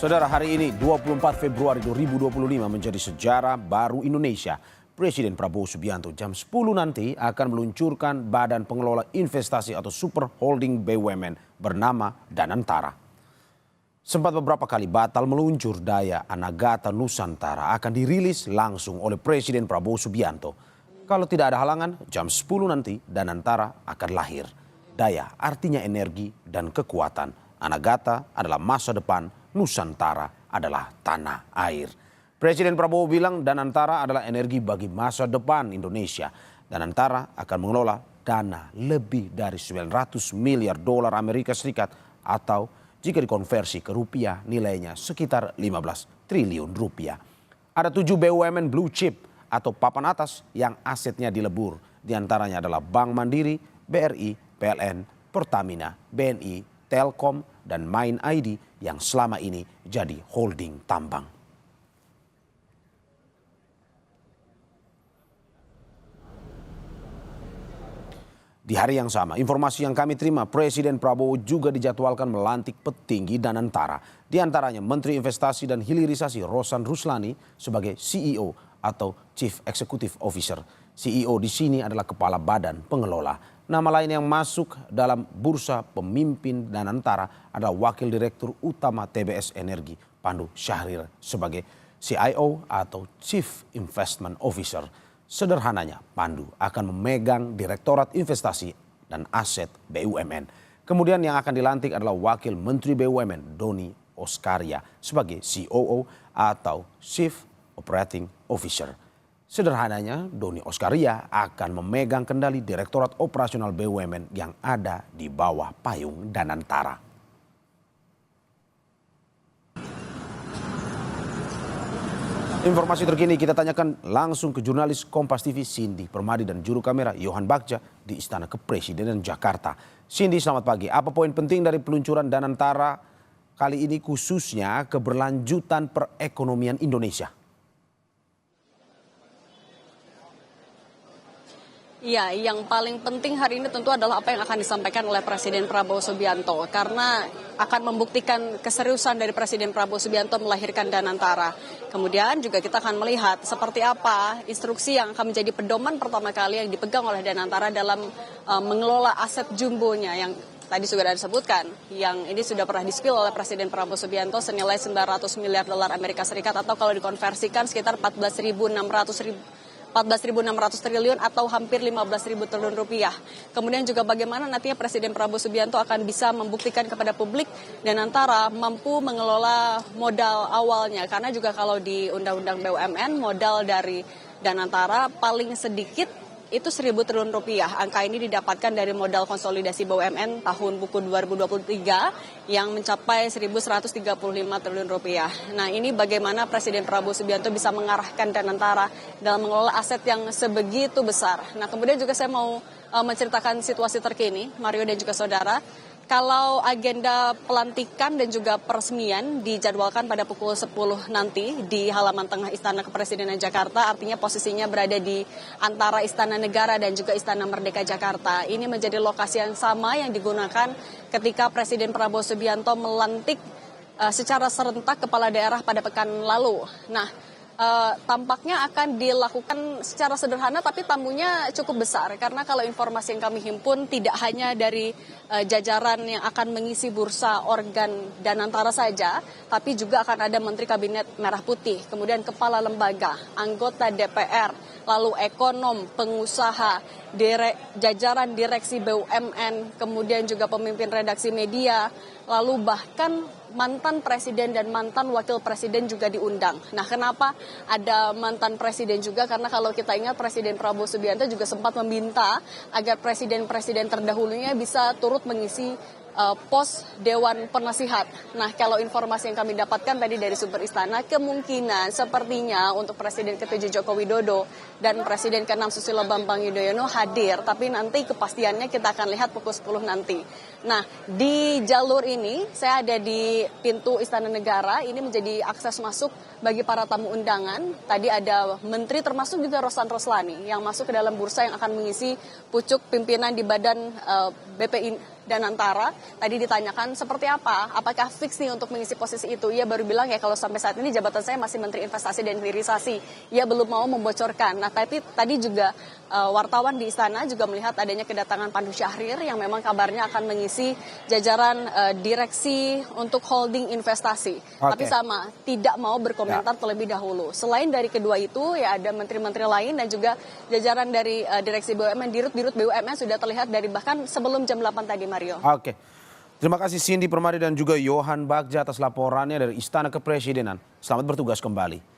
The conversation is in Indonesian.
Saudara, hari ini 24 Februari 2025 menjadi sejarah baru Indonesia. Presiden Prabowo Subianto jam 10 nanti akan meluncurkan Badan Pengelola Investasi atau Super Holding BUMN bernama Danantara. Sempat beberapa kali batal meluncur, daya Anagata Nusantara akan dirilis langsung oleh Presiden Prabowo Subianto. Kalau tidak ada halangan, jam 10 nanti Danantara akan lahir. Daya artinya energi dan kekuatan. Anagata adalah masa depan, Nusantara adalah tanah air. Presiden Prabowo bilang Danantara adalah energi bagi masa depan Indonesia. Danantara akan mengelola dana lebih dari 900 miliar dolar Amerika Serikat atau jika dikonversi ke rupiah nilainya sekitar 15 triliun rupiah. Ada 7 BUMN blue chip atau papan atas yang asetnya dilebur. Di antaranya adalah Bank Mandiri, BRI, PLN, Pertamina, BNI, Telkom, dan Main ID yang selama ini jadi holding tambang. Di hari yang sama, informasi yang kami terima, Presiden Prabowo juga dijadwalkan melantik petinggi Danantara. Di antaranya Menteri Investasi dan Hilirisasi Rosan Ruslani sebagai CEO atau Chief Executive Officer. CEO di sini adalah kepala badan pengelola. Nama lain yang masuk dalam bursa pemimpin Danantara adalah Wakil Direktur Utama TBS Energi Pandu Syahrir sebagai CIO atau Chief Investment Officer. Sederhananya, Pandu akan memegang Direktorat Investasi dan Aset BUMN. Kemudian yang akan dilantik adalah Wakil Menteri BUMN Doni Oskaria sebagai COO atau Chief Operating Officer. Sederhananya, Doni Oskaria akan memegang kendali Direktorat Operasional BUMN yang ada di bawah payung Danantara. Informasi terkini kita tanyakan langsung ke jurnalis Kompas TV Cindy Permadi dan juru kamera Yohan Bagja di Istana Kepresidenan Jakarta. Cindy, selamat pagi. Apa poin penting dari peluncuran Danantara kali ini khususnya keberlanjutan perekonomian Indonesia? Ya, yang paling penting hari ini tentu adalah apa yang akan disampaikan oleh Presiden Prabowo Subianto. Karena akan membuktikan keseriusan dari Presiden Prabowo Subianto melahirkan Danantara. Kemudian juga kita akan melihat seperti apa instruksi yang akan menjadi pedoman pertama kali yang dipegang oleh Danantara dalam mengelola aset jumbonya yang tadi sudah disebutkan, yang ini sudah pernah di-spill oleh Presiden Prabowo Subianto senilai 900 miliar dolar Amerika Serikat atau kalau dikonversikan sekitar 14.600 triliun atau hampir 15.000 triliun rupiah. Kemudian juga bagaimana nantinya Presiden Prabowo Subianto akan bisa membuktikan kepada publik Danantara mampu mengelola modal awalnya. Karena juga kalau di Undang-Undang BUMN modal dari Danantara paling sedikit itu 1.000 triliun rupiah. Angka ini didapatkan dari modal konsolidasi BUMN tahun buku 2023 yang mencapai 1.135 triliun rupiah. Nah, ini bagaimana Presiden Prabowo Subianto bisa mengarahkan Danantara dalam mengelola aset yang sebegitu besar. Nah, kemudian juga saya mau menceritakan situasi terkini, Mario dan juga saudara. Kalau agenda pelantikan dan juga peresmian dijadwalkan pada pukul 10 nanti di halaman tengah Istana Kepresidenan Jakarta, artinya posisinya berada di antara Istana Negara dan juga Istana Merdeka Jakarta. Ini menjadi lokasi yang sama yang digunakan ketika Presiden Prabowo Subianto melantik secara serentak kepala daerah pada pekan lalu. Nah, tampaknya akan dilakukan secara sederhana tapi tamunya cukup besar karena kalau informasi yang kami himpun tidak hanya dari jajaran yang akan mengisi bursa organ Danantara saja, tapi juga akan ada Menteri Kabinet Merah Putih, kemudian kepala lembaga, anggota DPR, lalu ekonom, pengusaha, jajaran direksi BUMN, kemudian juga pemimpin redaksi media, lalu bahkan mantan presiden dan mantan wakil presiden juga diundang. Nah, kenapa ada mantan presiden juga? Karena kalau kita ingat Presiden Prabowo Subianto juga sempat meminta agar presiden-presiden terdahulunya bisa turut mengisi pos Dewan Penasihat. Nah, kalau informasi yang kami dapatkan tadi dari sumber istana, kemungkinan sepertinya untuk Presiden ke-7 Joko Widodo dan Presiden ke-6 Susilo Bambang Yudhoyono hadir, tapi nanti kepastiannya kita akan lihat pukul 10 nanti. Nah, di jalur ini saya ada di pintu Istana Negara, ini menjadi akses masuk bagi para tamu undangan. Tadi ada menteri termasuk juga Rosan Roslani yang masuk ke dalam bursa yang akan mengisi pucuk pimpinan di Badan BPI Danantara. Tadi ditanyakan seperti apa, apakah fix nih untuk mengisi posisi itu. Ia baru bilang ya kalau sampai saat ini jabatan saya masih Menteri Investasi dan Hilirisasi. Ia belum mau membocorkan. Nah tapi tadi juga wartawan di istana juga melihat adanya kedatangan Pandu Syahrir yang memang kabarnya akan mengisi jajaran direksi untuk holding investasi. Tapi sama, tidak mau berkomentar terlebih dahulu. Selain dari kedua itu ya ada menteri-menteri lain dan juga jajaran dari direksi BUMN, dirut-dirut BUMN sudah terlihat dari bahkan sebelum jam 8 tadi, Mario. Oke. Terima kasih Cindy Permadi dan juga Yohan Bagja atas laporannya dari Istana Kepresidenan. Selamat bertugas kembali.